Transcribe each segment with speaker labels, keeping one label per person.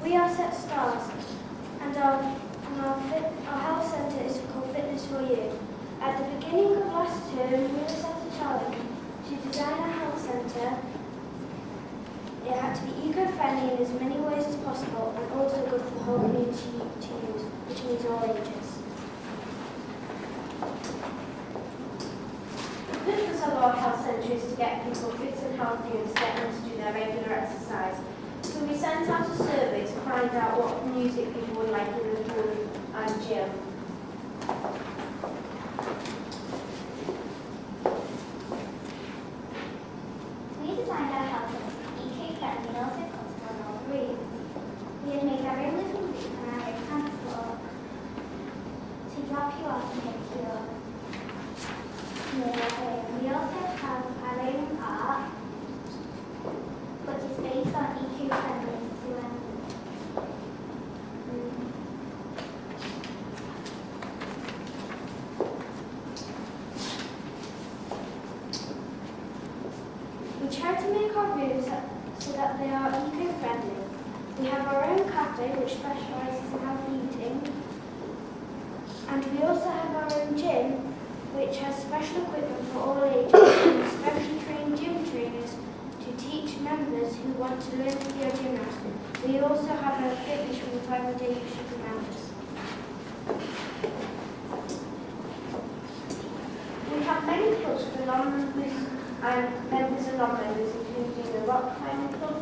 Speaker 1: We are Set Stars, and our health centre is called Fitness for You. At the beginning of last term, we were set a challenge to design a health centre. It had to be eco-friendly in as many ways as possible and also good for the whole community to use, which means all ages.
Speaker 2: The purpose of our health centre is to get people fit and healthy and to get them to do their regular exercise. So we sent out a survey to find out what music people would like in the pool and gym.
Speaker 3: We designed our house to be eco-friendly and also comfortable in all the rooms. We had made our own little roof and our own plant floor to drop you off and pick you up near your home. We also have our own art, which is based on eco-friendly
Speaker 1: We try to make our rooms so that they are eco-friendly. We have our own cafe which specialises in healthy eating, and we also have our own gym which has special equipment for all ages and specially trained gym trainers to teach members who want to learn to be a gymnast. We also have a fitness room for everyday use for members.
Speaker 2: We have many clubs for non-members and members and non-members, including the rock climbing club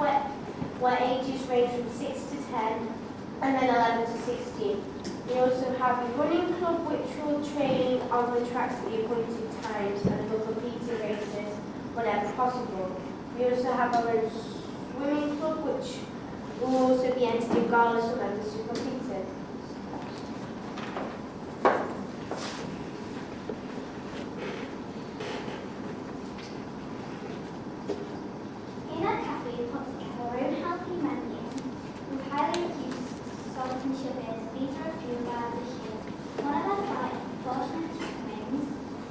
Speaker 2: where ages range from 6 to 10 and then 11 to 16. We also have a running club which will train on the tracks at the appointed times and will compete in races whenever possible. We also have our own swimming club which will also be entered in galas for members who competed.
Speaker 3: In our cafe, we put together our own healthy menu. We've highly reduced salt and sugars. These are a few of our dishes. One of our salads is a portion of chicken wings.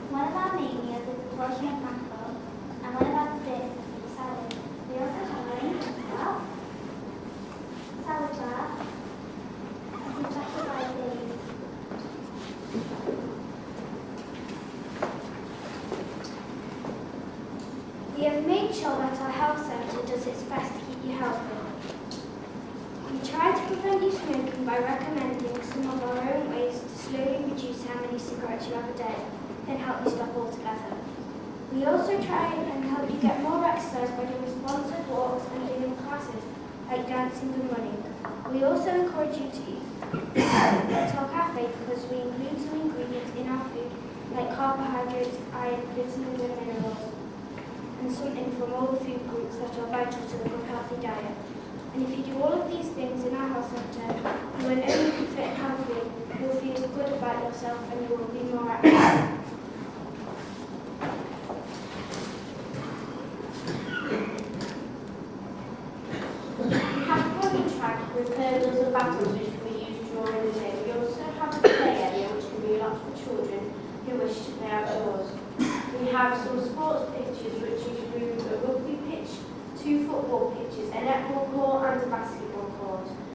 Speaker 3: One of our main meals is a portion of mackerel. And one of our desserts is a salad. We also have our own salad bar. It's a chocolate by days.
Speaker 1: We have made sure that our health centre does its best to keep you healthy. We try to prevent you smoking by recommending some of our own ways to slowly reduce how many cigarettes you have a day, then help you stop altogether. We also try and help you get more exercise by doing sponsored walks and doing classes like dancing and running. We also encourage you to eat at our cafe because we include some ingredients in our food like carbohydrates, iron, vitamins and minerals, and something from all the food groups that are vital to a good healthy diet. And if you do all of these things in our health centre, you will not only be fit and healthy, you will feel good about yourself and you will be more active.
Speaker 2: We have a running track with hurdles and battles which can be used during the day. We also have a play area which can be locked for children who wish to play outdoors. We have some sports pitches which include a rugby pitch, 2 football pitches, a netball court and a basketball court.